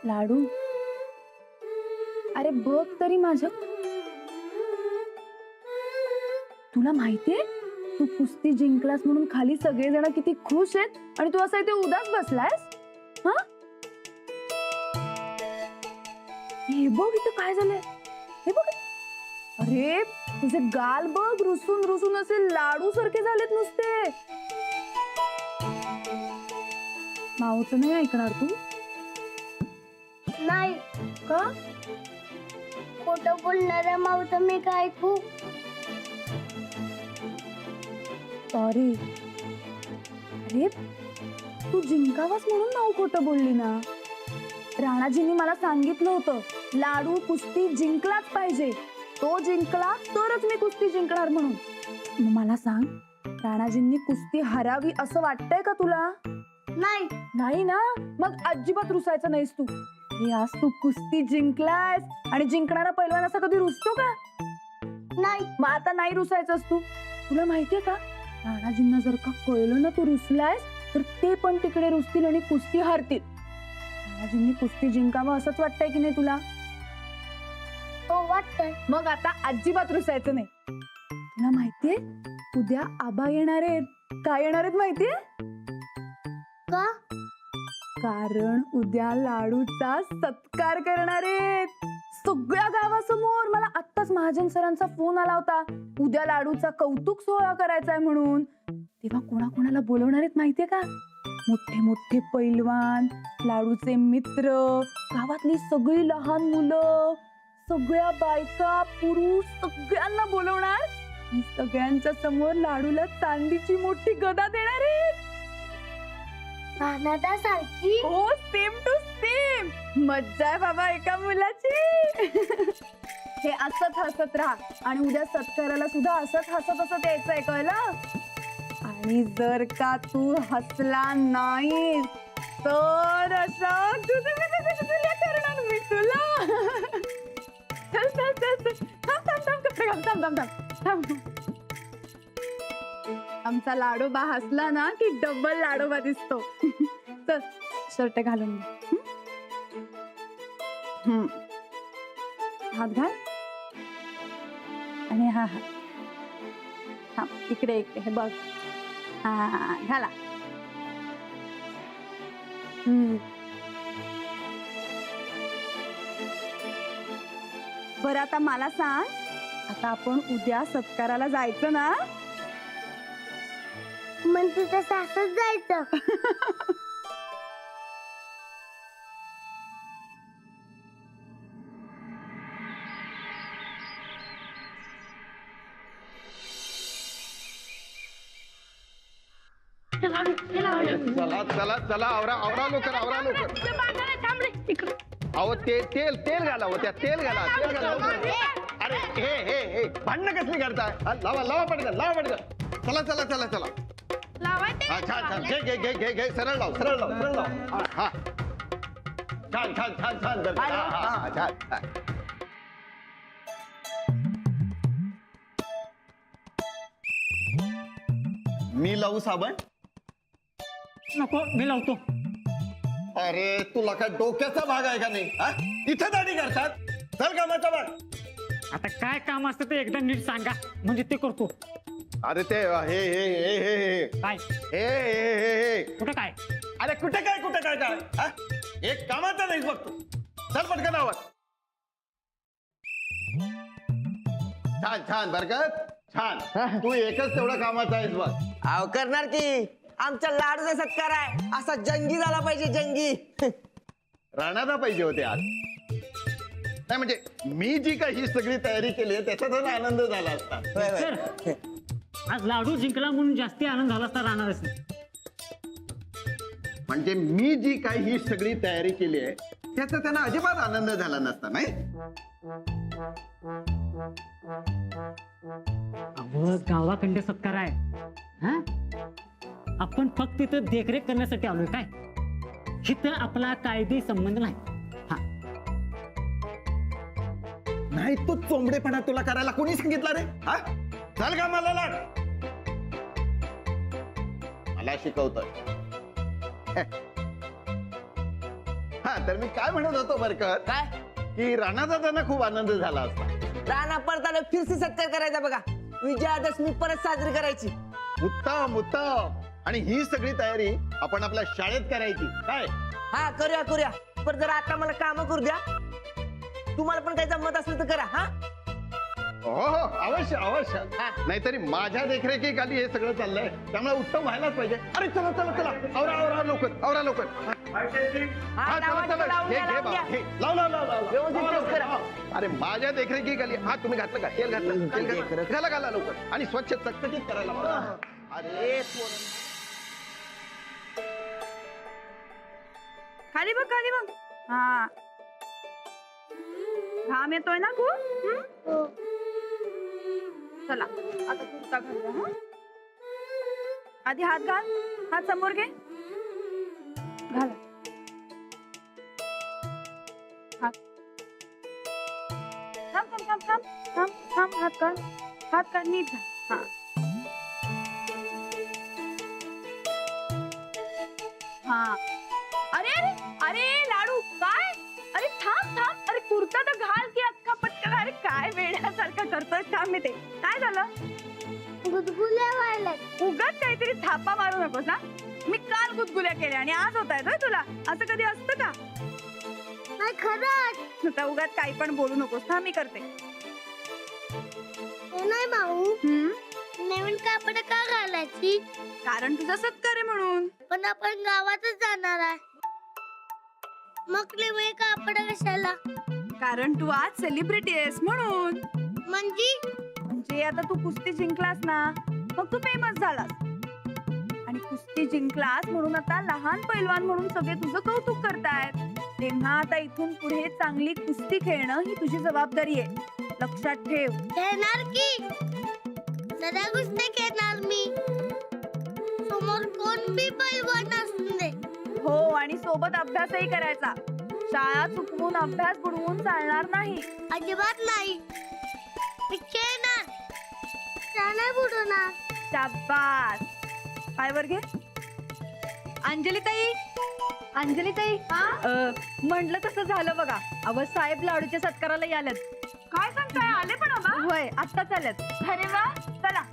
लाडू, अरे बघ तरी माझं, तुला माहितीये तू कुस्ती जिंकलास म्हणून खाली सगळेजण किती खुश आहेत आणि तू असं इथे उदास बसलायस. हा, हे बघ इथं काय झालंय, हे बघ. अरे तुझे गाल बघ, रुसून रुसून असे लाडू सारखे झालेत नुसते. माऊचं नाही ऐकणार तू? नाही. का? खोटं बोलणाऱ्या माऊचं मी काय ऐकू? सॉरी. अरे तू जिंकावास म्हणून माऊ खोटं बोलली ना. राणाजींनी मला सांगितलं होतं लाडू कुस्ती जिंकलाच पाहिजे, तो जिंकला तरच मी कुस्ती जिंकणार म्हणून. मग मला सांग, राणाजींनी कुस्ती हरावी असं वाटतंय का तुला? नाही. नाही ना, मग अजिबात रुसायचं नाहीस तू. हे आज तू कुस्ती जिंकलायस आणि जिंकणारा पैलवान असा कधी रुसतो का? नाही. मग आता नाही रुसायचंस तू. तुला माहितीये का, राणाजींना जर का कळलं ना तू रुसलायस तर ते पण तिकडे रुसतील आणि कुस्ती हारतील. राणाजींनी कुस्ती जिंकावं असंच वाटतंय की नाही तुला? हो वाटतंय. मग आता अजिबात रुसायचं नाही. तुला माहितीये उद्या आबा येणार आहेत. काय येणार आहेत माहितीये? का? कारण उद्या लाडूचा सत्कार करणार आहेत सगळ्या गावासमोर. मला आत्ताच महाजन सरांचा फोन आला होता, उद्या लाडूचा कौतुक सोहळा करायचा आहे म्हणून. तेव्हा कोणाकोणाला बोलवणार आहेत माहितीये का? मोठे मोठे पैलवान, लाडूचे मित्र, गावातली सगळी लहान मुलं, सगळ्या बायका, पुरुष, सगळ्यांना बोलवणार. सगळ्यांच्या समोर लाडूला चांदीची मोठी गदा देणार आहेत. राणादा सारखी? हो, सेम टू सेम. मज्जा आहे बाबा एका मुलाची. हे असंच हसत राहा आणि उद्या सत्काराला सुद्धा असंच हसत हसत यायचंय, कळलं? आणि जर का तू हसला नाही तर असं तुला करणार मी तुला. चल चल चल चल, थांब थांब थांब, कपडे घाल, थांब थांब थांब थांब. आमचा लाडोबा हसला ना की डबल लाडोबा दिसतो. चल शर्ट घालून घे. हात घाल आणि हा हा हा इकडे इकडे हे बघ. हा घाला. बरं आता मला सांग, आता आपण उद्या सत्काराला जायचं ना? म्हणजे तसं असंच जायचं? चला चला चला, आवरा आवरा लवकर, आवरा लवकर. अहो तेल तेल घाला, हो त्या तेल घाला, तेल घाला. अरे हे हे हे भांडणं कसली करताय? लावा लावा पटकन, लावा पटकन. चला चला चला चला. हा छान छान, घे घे घे घे घे, सरळ लाव सरळ लाव सरळ लाव. हा छान छान छान छान, छान. मी लावू साबण? नको, मी लावतो. अरे तुला काय डोक्याचा भाग आहे का नाही? हा, इथे दाढी करतात. चल कामाचा भाग. आता काय काम असतं ते एकदा नीट सांगा, म्हणजे ते करतो. अरे ते हे हे हे हे हे काय? हे हे हे हे कुठं काय? अरे कुठे काय कुठे काय काय? हा? एक कामाचा नाहीस बघतो. चल पटकन आवाज. छान छान बरकत, छान. तू एकच तेवढा कामाचा आहेस बघ. अहो करणार की, आमच्या लाडूचा सत्कार आहे, असा जंगी झाला पाहिजे, जंगी. राणादा पाहिजे होते आज. नाही म्हणजे मी जी काही ही सगळी तयारी केली आहे त्याचाच आनंद झाला असता. सर, आज लाडू जिंकला म्हणून जास्ती आनंद झाला असता राहणारच नाही. म्हणजे मी जी काही ही सगळी तयारी केली आहे त्याचा त्यांना अजिबात आनंद झाला नसता, नाही? गावाखंड सत्कार आहे. हा, आपण फक्त तिथं देखरेख करण्यासाठी आलोय काय? इथं आपला कायदे संबंध नाही. हा, नाही तो चोंबडेपणा तुला करायला कोणी सांगितलं रे? हा, चल का मला लाड. मला शिकवतोय. हा तर मी काय म्हणत होतो बरकत काय की राणाचा त्यांना खूप आनंद झाला असता. राणा परताला फिरसी सत्कार करायचा बघा. विजयादशमी परत साजरी करायची. उत्तम उत्तम. आणि ही सगळी तयारी आपण आपल्या शाळेत करायची काय. हा करूया करूया. पण जरा आता मला काम करू द्या. तुम्हाला पण काही जमत असलं तर करा. हा हो हो अवश्य अवश्य. हा. नाहीतरी माझ्या देखरेखीखाली हे सगळं चाललंय त्यामुळे उत्तम व्हायलाच पाहिजे. अरे चला चला चला आवरा आवरा लवकर आवरा लवकर. हा, हा चला लावा, चला लावून घे द्या, घे लावून बाबा द्या. हे लाव लाव लाव लाव व्यवस्थित लाव, लाव, press करा. लाव. अरे माझ्या देखरेखीखाली हा तुम्ही घातलं का तेल घातलं तेल घातलं घाला घाला लवकर आणि स्वच्छ चकचकीत करायला लावा. अरे खाली बघ हा घाम येतोय ना खूप. हो. चला आता कुर्ता घालूया. हं? आधी हात घाल. हात समोर घे. घाल हात. थांब थांब थांब थांब थांब थांब हात काढ. हात काढ नीट घाल. हा हा अरे अरे अरे लाडू काय. अरे थांब थांब. अरे कुर्ता तर घाल की अख्खा पटकन. अरे काय वेड्यासारखं करतोय थांब मी ते. काय झालं. गुदगुल्या व्हायल्यात. उगाच काहीतरी थापा मारू नकोस ना. मी काल गुदगुल्या केल्या आणि आज होत आहेत तुला. असं कधी असतं का. नाही खरंच. आता उगाच काही पण बोलू नकोस ना. मी करते. हे नाही भाऊ. नवीन कापड का घालायची. कारण तुझा सत्कार आहे म्हणून. पण आपण गावातच जाणार आहे. मग नवीन कापड कशाला. कारण तू आज सेलिब्रिटी आहेस म्हणून. म्हणजे आता तू कुस्ती जिंकलास ना मग तू फेमस झालास. आणि कुस्ती जिंकलास म्हणून आता लहान पैलवान म्हणून सगळे तुझं कौतुक करतायत. तेव्हा आता इथून पुढे चांगली कुस्ती खेळणं ही तुझी जबाबदारी आहे. लक्षात ठेव. खेळणार की सदा कुस्ती खेळणार मी. समोर कोण बी पैलवान असून दे. हो आणि सोबत अभ्यासही करायचा. शाळा चुकवून अभ्यास बुडवून चालणार नाही. अजिबात नाही. मी खेळणार. नाही बुडवणार. शाबास. पायवर घे. अंजली ताई म्हंटल तसं झालं बघा. अव साहेब लाडूच्या सत्काराला आल्यात. काय सांगताय. आले पण बाबा. होय आत्ताच आल्यात. अरे वा चला.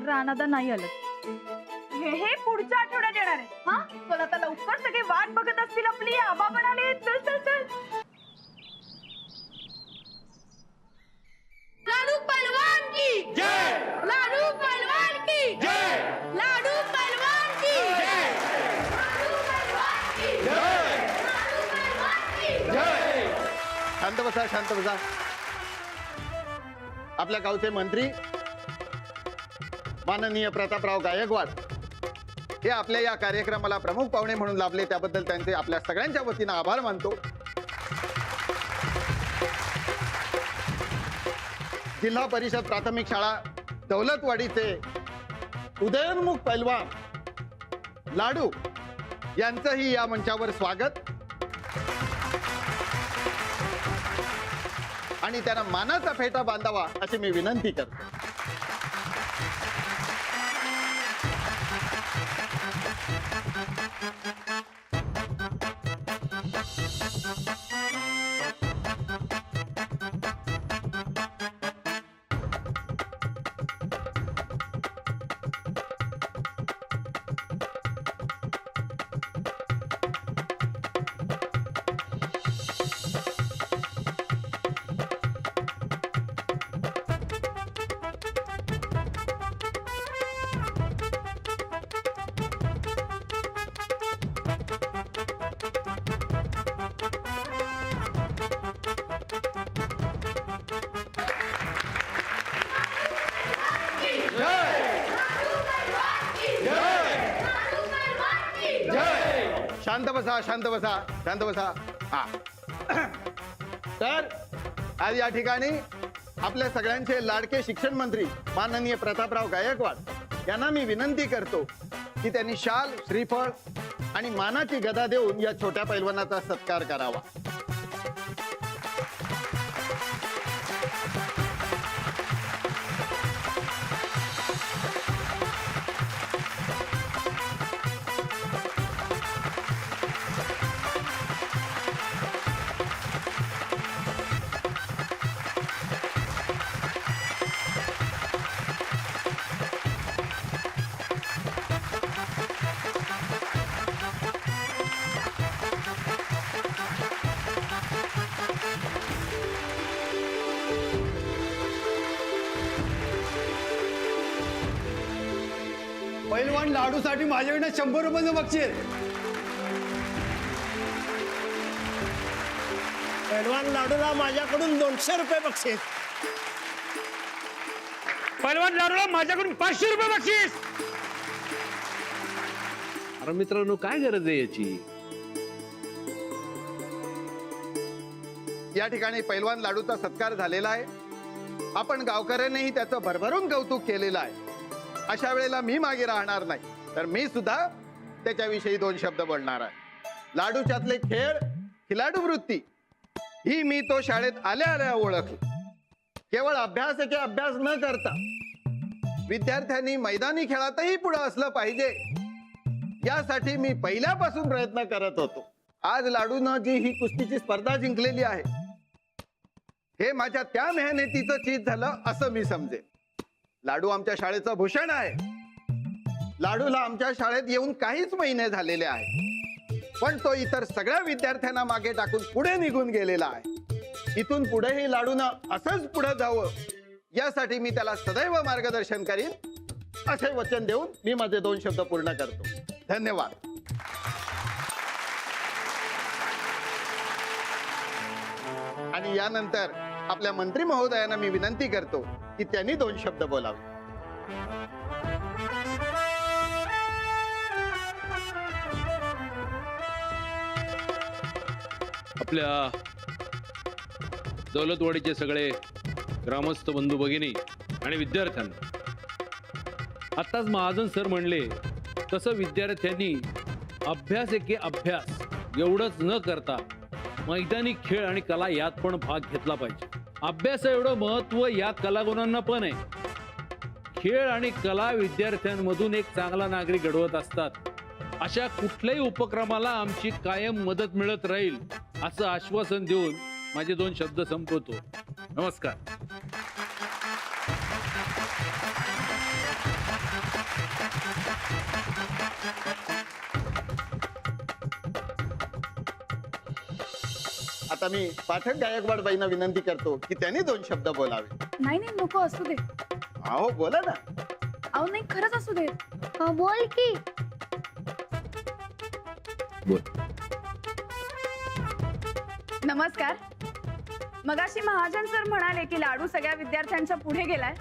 राणादा नाही आलं. हे पुढच्या आठवड्यात येणार आहे. हा चल आता लवकर. सगळे वाट बघत असतील आपली. आबा पण आले. चल चल चल. लाडू पहलवान की जय. लाडू पहलवान की जय. लाडू पहलवान की जय. लाडू पहलवान की जय. लाडू पहलवान की जय. शांत बसा शांत बसा. आपल्या गावचे मंत्री माननीय प्रतापराव गायकवाड हे आपल्या या कार्यक्रमाला प्रमुख पाहुणे म्हणून लाभले. त्याबद्दल त्यांचे आपल्या सगळ्यांच्या वतीनं आभार मानतो. जिल्हा परिषद प्राथमिक शाळा दौलतवाडीचे उदयोन्मुख पैलवान लाडू यांचंही या मंचावर स्वागत आणि त्यांना मानाचा फेटा बांधावा अशी मी विनंती करतो. शांत बसा शांत बसा शांत बसा. हा तर आज या ठिकाणी आपल्या सगळ्यांचे लाडके शिक्षण मंत्री माननीय प्रतापराव गायकवाड यांना मी विनंती करतो की त्यांनी शाल श्रीफळ आणि मानाची गदा देऊन या छोट्या पैलवानाचा सत्कार करावा. पैलवान लाडूसाठी माझ्याकडे 100 रुपयाचं बक्षीस. पैलवान लाडूला माझ्याकडून 200 रुपये बक्षीस. पैलवान लाडूला माझ्याकडून 500 रुपये बक्षीस. अरे मित्रांनो, काय गरज आहे याची? या ठिकाणी पैलवान लाडूचा सत्कार झालेला आहे. आपण गावकऱ्यांनीही त्याचं भरभरून कौतुक केलेलं आहे. अशा वेळेला मी मागे राहणार नाही, तर मी सुद्धा त्याच्याविषयी 2 शब्द बोलणार आहे. लाडूच्यातले खेळ, खिलाडू वृत्ती ही मी तो शाळेत आल्या आल्या ओळखली. केवळ अभ्यास एके अभ्यास न करता विद्यार्थ्यांनी मैदानी खेळातही पुढे असलं पाहिजे, यासाठी मी पहिल्यापासून प्रयत्न करत होतो. आज लाडूनं जी ही कुस्तीची स्पर्धा जिंकलेली आहे, हे माझ्या त्या मेहनतीचं चीज झालं असं मी समजेन. लाडू आमच्या शाळेचं भूषण आहे. लाडूला आमच्या शाळेत येऊन काहीच महिने झालेले आहे, पण तो इतर सगळ्या विद्यार्थ्यांना मागे टाकून पुढे निघून गेलेला आहे. इथून पुढेही लाडूनं असंच पुढे जावं, यासाठी मी त्याला सदैव मार्गदर्शन करीन, असे वचन देऊन मी माझे 2 शब्द पूर्ण करतो. धन्यवाद. आणि यानंतर आपल्या मंत्री महोदयांना मी विनंती करतो की त्यांनी 2 शब्द बोलावे. आपल्या दौलतवाडीचे सगळे ग्रामस्थ बंधू भगिनी आणि विद्यार्थ्यांना, आताच महाजन सर म्हणले तसं विद्यार्थ्यांनी अभ्यास एके अभ्यास एवढंच न करता मैदानी खेळ आणि कला यात पण भाग घेतला पाहिजे. अभ्यास एवढं महत्व या कलागुणांना पण आहे. खेळ आणि कला विद्यार्थ्यांमधून एक चांगला नागरिक घडवत असतात. अशा कुठल्याही उपक्रमाला आमची कायम मदत मिळत राहील असं आश्वासन देऊन माझे 2 शब्द संपवतो. नमस्कार. आता मी पाठक गायकवाड बाईंना विनंती करतो की त्यांनी 2 शब्द बोलावे. नाही नाही, नको, असू दे. अहो बोला ना. अहो नाही, खरंच असू दे. हा बोल की. नमस्कार. मगाशी महाजन सर म्हणाले की लाडू सगळ्या विद्यार्थ्यांच्या पुढे गेलाय,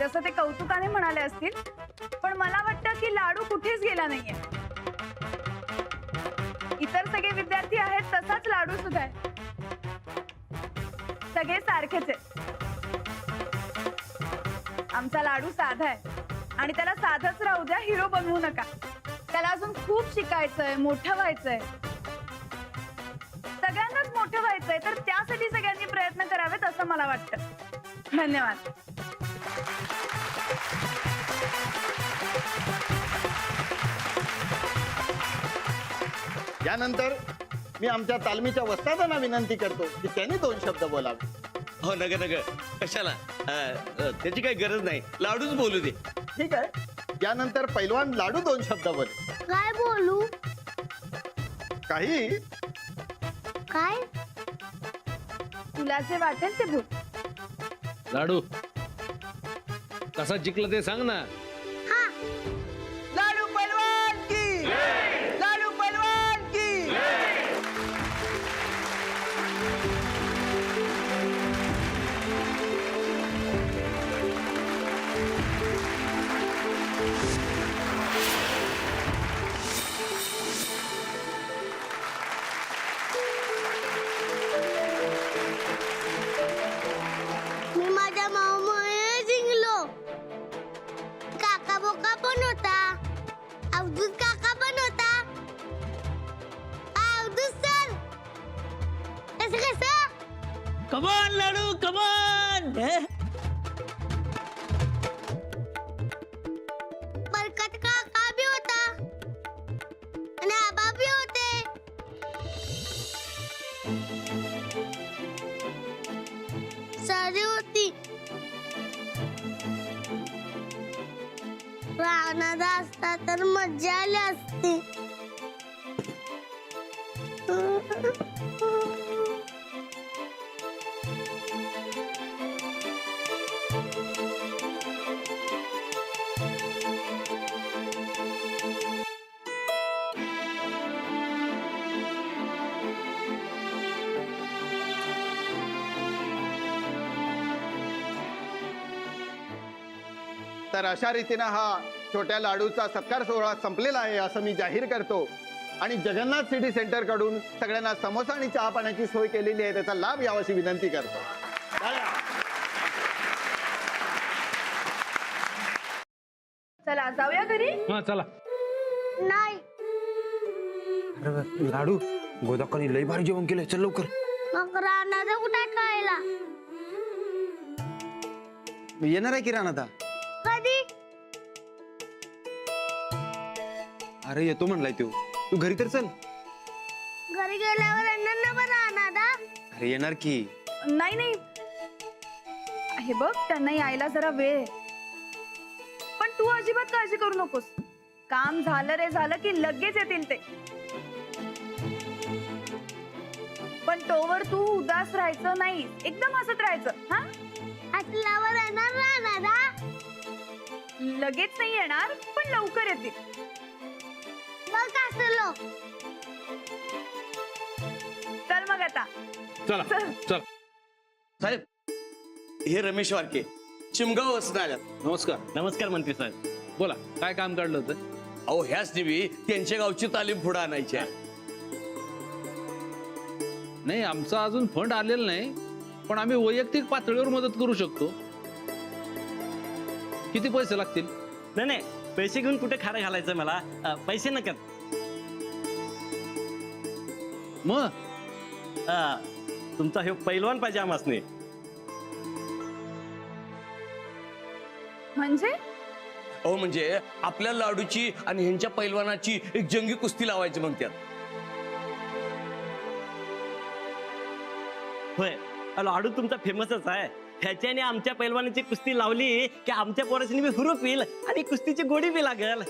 जसं ते कौतुकाने म्हणाले असतील, पण मला वाटतं की लाडू कुठेच गेला नाहीये. इतर सगळे विद्यार्थी आहेत तसाच लाडू सुद्धा आहे. सगळे सारखेच आहेत. आमचा लाडू साधा आहे आणि त्याला साधच राहू द्या, हिरो बनवू नका. त्याला अजून खूप शिकायचंय, मोठं व्हायचंय, सगळ्यांनाच मोठं व्हायचंय, तर त्यासाठी सगळ्यांनी प्रयत्न करावेत असं मला वाटतं. धन्यवाद. यानंतर मी आमच्या तालमीच्या वस्तादांना विनंती करतो की त्यांनी 2 शब्द बोलावे. हो नग नग, कशाला? त्याची काही गरज नाही, लाडूच बोलू दे. ठीक आहे. यानंतर पैलवान लाडू 2 शब्द बोले. काय बोलू? काही काय? तुला जे वाटेल ते बोल. लाडू कसा जिंकला ते सांग ना. लाडू पैलवान की, लाडू पैलवान की. मी माझ्या माऊमुळे जिंकलो. काका बोका पण होता, अवधूत काका पण होता. अवधूत सर, कसं कमान लाडू, कमान. बरकत काका भी होता आणि आबा भी होते. सारी होती. रावणादा असता तर मज्जा आली असती. तर अशा रीतीनं हा छोट्या लाडूचा सत्कार सोहळा संपलेला आहे असं मी जाहीर करतो. आणि जगन्नाथ सिटी सेंटर कडून सगळ्यांना समोसा आणि चहा पाण्याची सोय केलेली आहे, त्याचा लाभ यावाशी विनंती करतो. चला जाऊया घरी. हा चला. नाही. अरे लाडू गोदाकानी लई भारी जेवण केलंय, चल लवकर. मग राहणार कुठे खायला? येणार आहे किराणा आता. कधी? अरे येतो म्हणलाय तो, तू घरी तर चल. घरी गेल्यावर येणार ना बरं राहणार? अरे येणार की. नाही नाही, हे बघ त्यांना यायला जरा वेळ आहे. पण तू अजिबात काळजी करू नकोस. काम झालं रे झालं की लगेच येतील ते. पण तोवर तू उदास राहायचं नाही, एकदम हसत राहायचं. हा असल्यावर येणार राहणार? लगेच नाही येणार पण लवकर येतील. बघ असलो. चल मग आता. चला चल. चल. साहेब, हे रमेश वारके चिमगाव वसून आल्यात. नमस्कार. नमस्कार मंत्री साहेब. बोला, काय काम काढलं होतं? अहो ह्याच टीव्ही त्यांच्या गावची तालीम पुढे आणायची आहे. नाही, आमचा अजून फंड आलेला नाही, पण आम्ही वैयक्तिक पातळीवर मदत करू शकतो. किती पैसे लागतील? नाही नाही, पैसे घेऊन कुठे खाडं घालायचं मला. पैसे नकत. मग तुमचा हे पैलवान पाहिजे आमासने. म्हणजे अहो म्हणजे आपल्या लाडूची आणि ह्यांच्या पैलवानाची एक जंगी कुस्ती लावायची म्हणतात. होय, लाडू तुमचा फेमसच आहे. ह्याच्याने आमच्या पैलवानाची कुस्ती लावली की आमच्या पोराची मी हुरूप येईल आणि कुस्तीची गोडी बी लागल.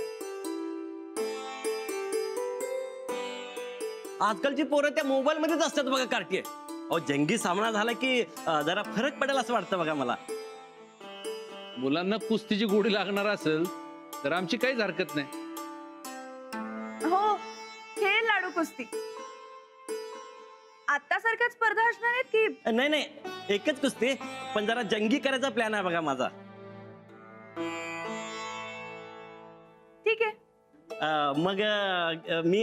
आजकालची पोरं त्या मोबाईल मध्येच असतात बघा कार्टी. अहो जंगी सामना झाला की जरा फरक पडेल असं वाटतं बघा मला. मुलांना कुस्तीची गोडी लागणार असेल तर आमची काहीच हरकत नाही. हो, खेळ लाडू कुस्ती. आता सारख्या स्पर्धा असणार आहेत की? नाही नाही, एकच कुस्ती, पण जरा जंगी करायचा प्लॅन आहे बघा माझा. ठीक आहे. मग मी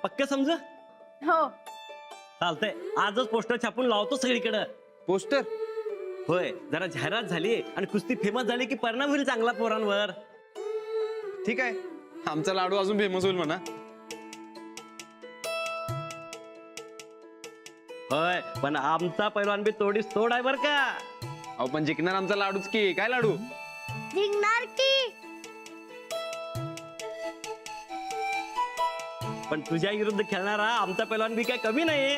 पक्क समजू? हो. चालतंय, आजच पोस्टर छापून लावतो सगळीकडे. पोस्टर? होय, जरा जाहिरात झाली आणि कुस्ती फेमस झाली की परिणाम होईल चांगला पोरांवर. ठीक आहे, आमचा लाडू अजून फेमस होईल म्हणा. होय, पण आमचा पैलवान बी तोडीस तोड आहे बर का. अहो पण जिंकणार आमचा लाडूच की. काय लाडू? जिंकणार की. पण तुझ्या विरुद्ध खेळणारा आमचा पैलवान बी काय कमी नाही.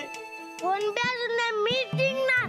कोण बी अजून नाही, मी जिंकणार.